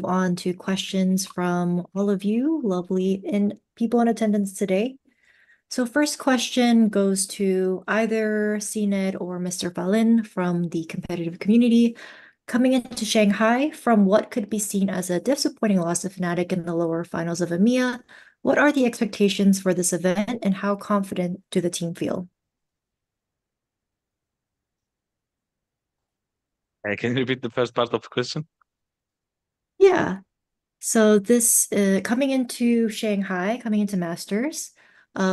on to questions from all of you lovely and people in attendance today. So first question goes to either CNED or Mr. Falin from the competitive community. Coming into Shanghai, from what could be seen as a disappointing loss to Fnatic in the lower finals of EMEA, what are the expectations for this event and how confident do the team feel? Can you repeat the first part of the question? Yeah. So this coming into Shanghai, coming into Masters,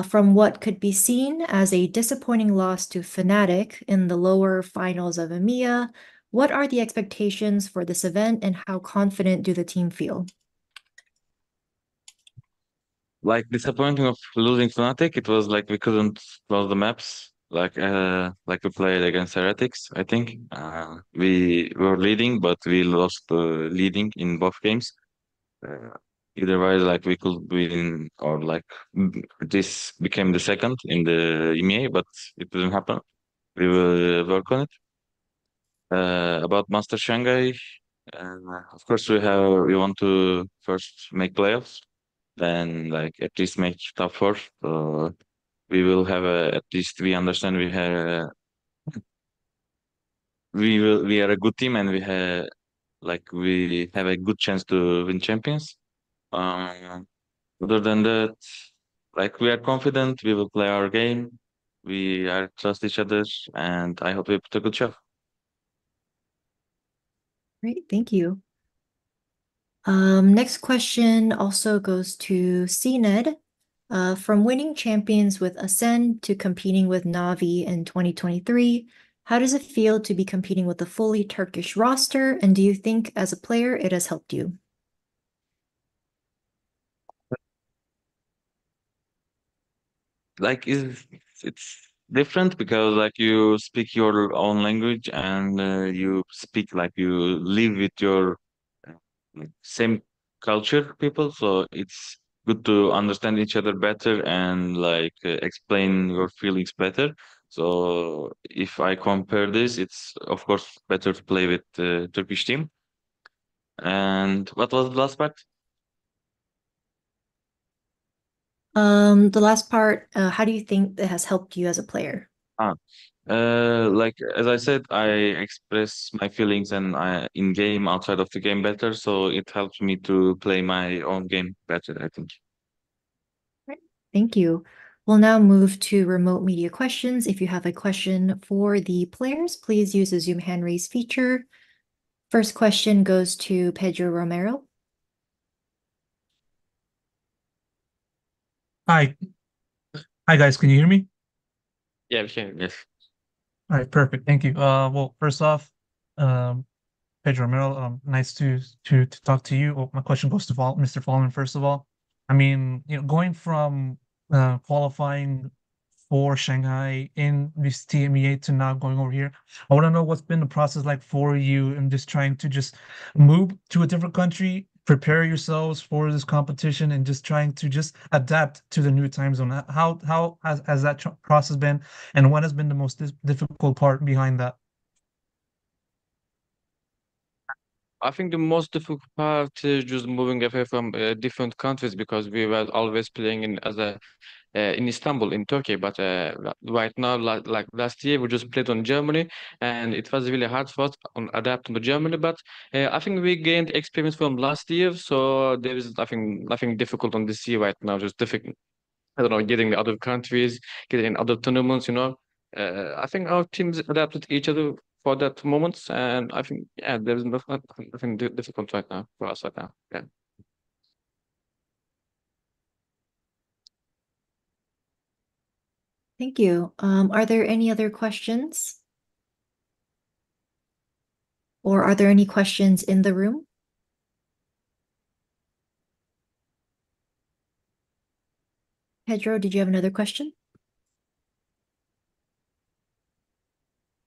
from what could be seen as a disappointing loss to Fnatic in the lower finals of EMEA, what are the expectations for this event and how confident do the team feel? Like disappointing of losing Fnatic, it was like we couldn't close the maps. Like we played against Heretics, I think. We were leading, but we lost the leading in both games. Uh, Either way, like we could win or like this became the second in the EMEA, but it didn't happen. We will work on it. About Master Shanghai, of course we want to first make playoffs, then like at least make top four. So we will have at least we understand we are a good team and we have a good chance to win champions. Um, Other than that, like we are confident, we will play our game. We are trust each other, and I hope we put a good show. Great, thank you. Next question also goes to CNED. From winning champions with Ascend to competing with Navi in 2023, how does it feel to be competing with a fully Turkish roster? And do you think as a player it has helped you? Like it's different because like you speak your own language and you speak like you live with your uh, like, same culture people, so it's good to understand each other better and explain your feelings better. So if I compare this, it's of course better to play with the Turkish team. And what was the last part? The last part, how do you think it has helped you as a player? Ah, like as I said, I express my feelings and I in game outside of the game better, so it helps me to play my own game better, I think. Right. Thank you. We'll now move to remote media questions. If you have a question for the players, please use the Zoom hand raise feature. First question goes to Pedro Romero. Hi, hi guys, can you hear me? Yeah, we can. Yes. All right, perfect. Thank you. Well, first off, um, Pedro Romero, nice to talk to you. Well, my question goes to Mr. Fallon, first of all. I mean, going from qualifying for Shanghai in this TMEA to now going over here, I want to know what's been the process like for you and just trying to just move to a different country, prepare yourselves for this competition, and just trying to just adapt to the new time zone. How has that process been, and what has been the most difficult part behind that? I think the most difficult part is just moving away from different countries because we were always playing in Istanbul in Turkey, but right now, like last year, we just played on Germany, and it was really hard for us on adapting to Germany. But I think we gained experience from last year, so there is nothing difficult on this year right now. Just difficult, I don't know, getting the other countries, getting in other tournaments. I think our teams adapted each other for that moments, and I think yeah, there is nothing difficult right now for us right now. Yeah. Thank you. Are there any other questions? Or are there any questions in the room? Pedro, did you have another question?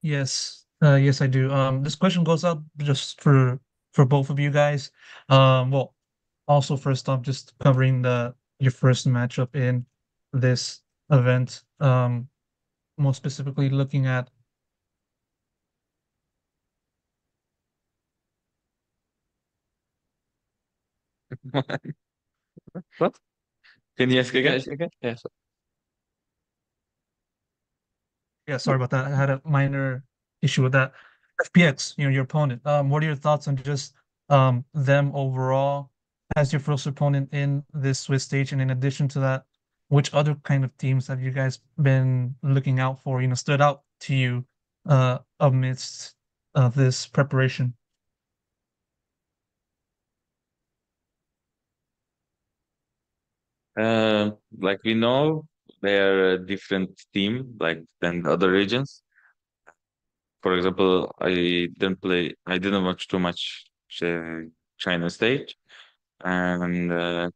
Yes, I do. This question goes up just for both of you guys. Well, also first off, just covering the your first matchup in this event. More specifically looking at What? Can you ask again? Yes, okay. Yes. Yeah, sorry about that. I had a minor issue with that. FPX, your opponent. What are your thoughts on just them overall as your first opponent in this Swiss stage? And in addition to that, which other kind of teams have you guys been looking out for, stood out to you amidst this preparation? Like we know they are a different team like than other regions. For example, I didn't watch too much China stage, and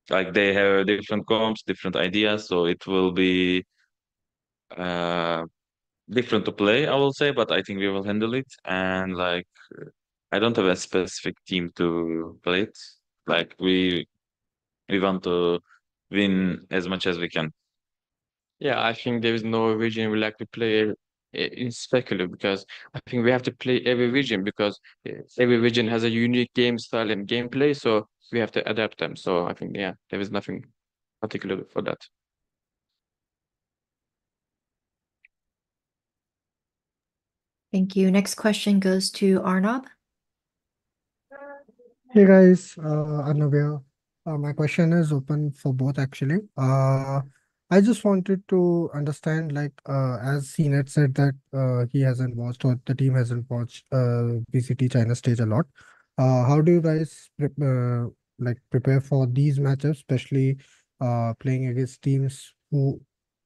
like they have different comps, different ideas, so it will be uh different to play, I will say, but I think we will handle it. And like I don't have a specific team to play it. Like we want to win as much as we can. Yeah, I think there is no region we like to play in specular because I think we have to play every region because every region has a unique game style and gameplay, so we have to adapt them. So I think yeah, there is nothing particular for that. Thank you. Next question goes to Arnab. Hey guys, Arnav here. My question is open for both actually. I just wanted to understand, like, as CNET said that he hasn't watched or the team hasn't watched VCT China stage a lot. How do you guys like prepare for these matchups, especially playing against teams who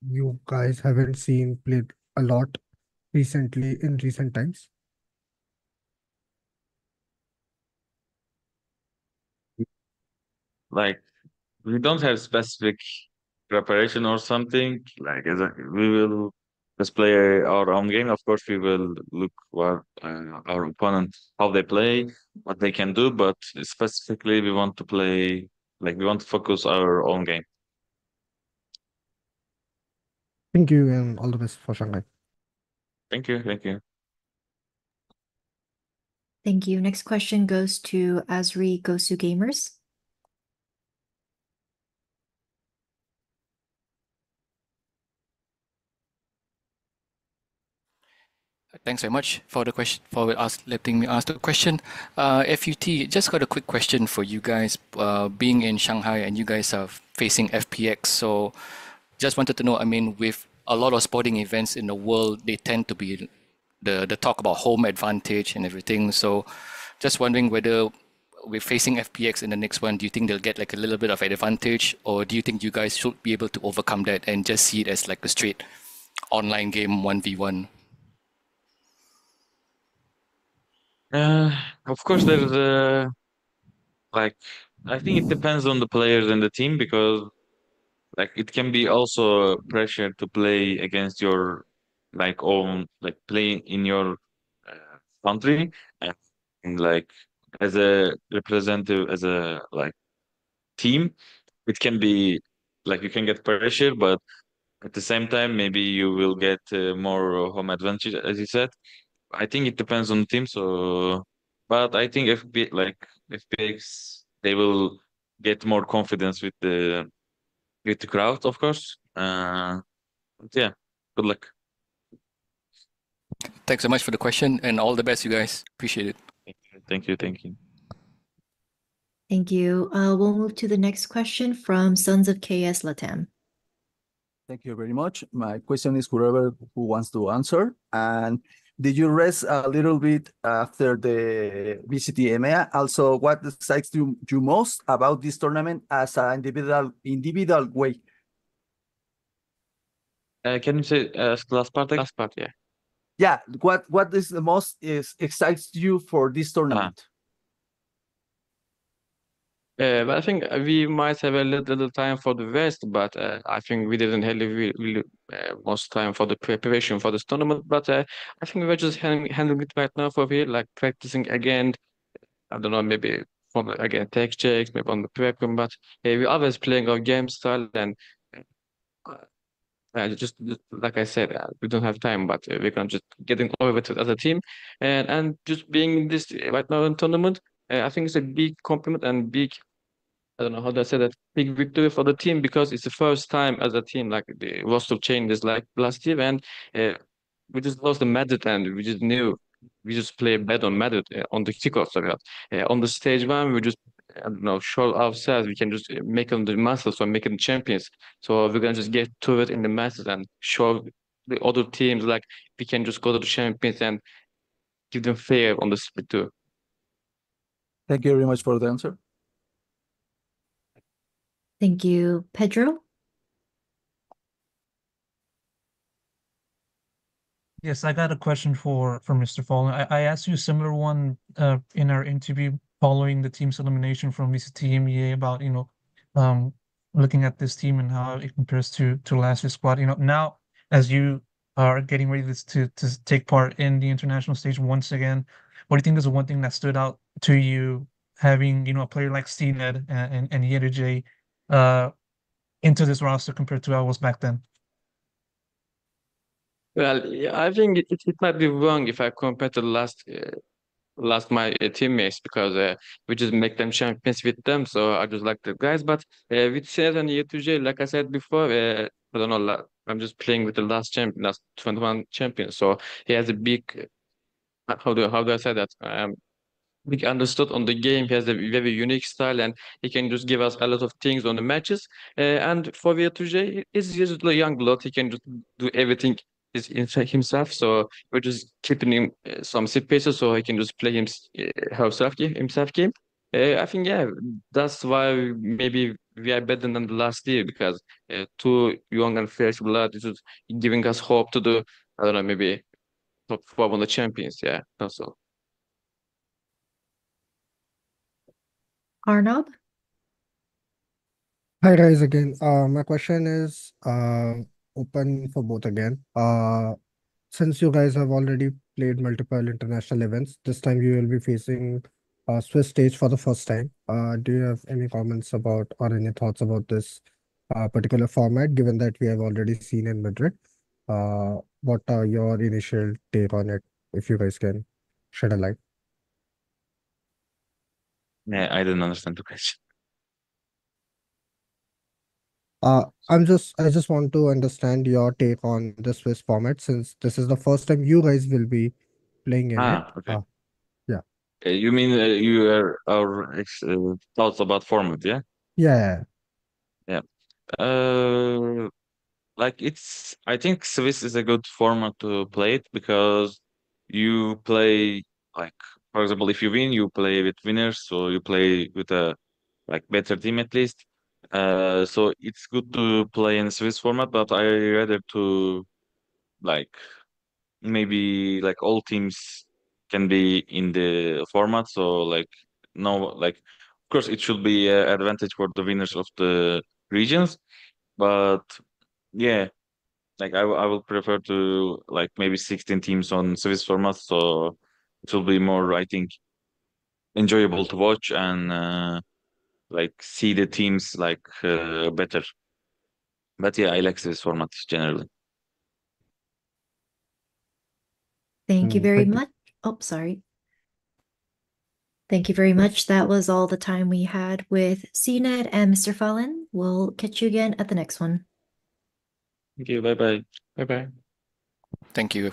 you guys haven't seen played a lot recently in recent times? Like we don't have specific preparation or something. Like we will just play our own game. Of course, we will look what our opponent how they play, what they can do. But specifically, we want to play like we want to focus our own game. Thank you and all the best for Shanghai. Thank you, thank you. Thank you. Next question goes to Asri Gosu Gamers. Thanks very much for the question, for letting me ask the question. FUT, just got a quick question for you guys. Being in Shanghai and you guys are facing FPX, so just wanted to know, I mean, with a lot of sporting events in the world, they tend to be the talk about home advantage and everything. So just wondering whether we're facing FPX in the next one, do you think they'll get like a little bit of an advantage, or do you think you guys should be able to overcome that and just see it as like a straight online game 1v1? Of course, there's like I think it depends on the players and the team because like it can be also pressure to play against your like own like play in your country and like as a representative as a like team it can be like you can get pressure but at the same time maybe you will get more home advantage as you said. I think it depends on the team. So, but I think FPX, they will get more confidence with the crowd, of course. But yeah, good luck. Thanks so much for the question and all the best, you guys. Appreciate it. Thank you, thank you. Thank you. We'll move to the next question from Sons of KS Latam. Thank you very much. My question is whoever who wants to answer. And did you rest a little bit after the VCT EMEA? Also, what excites you most about this tournament as an individual way? Can you say last part? Last part, yeah. Yeah, what is the most excites you for this tournament? But I think we might have a little time for the rest, but I think we didn't have really most time for the preparation for this tournament. But I think we're just handling it right now for here, like practicing again. I don't know, maybe from again tech checks, maybe on the prep room. But we're always playing our game style, and just like I said, we don't have time, but we're gonna just getting over it as a team, and just being in this right now in tournament. I think it's a big compliment and big, I don't know how to say that, big victory for the team because it's the first time as a team like the roster change is like last year, and we just lost the Madrid and we just knew we just play bad on Madrid on the kickoff. So on the stage one, we just I don't know show ourselves. We can just make them the masters or make them champions. So we're gonna just get to it in the masters and show the other teams like we can just go to the champions and give them fair on the split too. Thank you very much for the answer. Thank you, Pedro. Yes, I got a question for Mr. Fallen. I asked you a similar one in our interview following the team's elimination from VCT MEA about, looking at this team and how it compares to last year's squad. Now as you are getting ready to take part in the international stage once again, what do you think is the one thing that stood out to you having, a player like Steened and Yedige into this roster compared to how it was back then? Well, yeah, I think it might be wrong if I compare to last my teammates because we just make them champions with them. So I just like the guys. But with Seth and Y2J, like I said before, I don't know. I'm just playing with the last champion, last 21 champion. So he has a big. How do I say that? Big understood on the game. He has a very unique style, and he can just give us a lot of things on the matches. And for V2J, he's just a young blood. He can just do everything himself. So we're just keeping him some spaces so he can just play himself game. I think yeah, that's why maybe we are better than the last year because two young and fresh blood is just giving us hope to do. I don't know, maybe top four on the champions. Yeah, that's all. Arnab? Hi guys again. My question is open for both again. Since you guys have already played multiple international events, this time you will be facing Swiss stage for the first time. Do you have any comments about or any thoughts about this particular format, given that we have already seen in Madrid? What are your initial take on it, if you guys can shed a light? Yeah, I didn't understand the question. I just want to understand your take on the Swiss format since this is the first time you guys will be playing in it. Okay. Yeah. You mean our thoughts about format, yeah? Yeah. Yeah. Like I think Swiss is a good format to play it because you play like, for example, if you win, you play with winners, so you play with a like better team at least. So it's good to play in Swiss format, but I rather to like maybe like all teams can be in the format. So like no, like of course it should be an advantage for the winners of the regions, but yeah, like I will prefer to like maybe 16 teams on Swiss format, so it will be more, I think, enjoyable to watch and like see the teams like better. But yeah, I like Swiss format generally. Thank you very Thank you. much. Oh, sorry. Thank you very much. That was all the time we had with CNET and Mr. Fallen. We'll catch you again at the next one. Thank you. Bye bye. Bye bye. Thank you.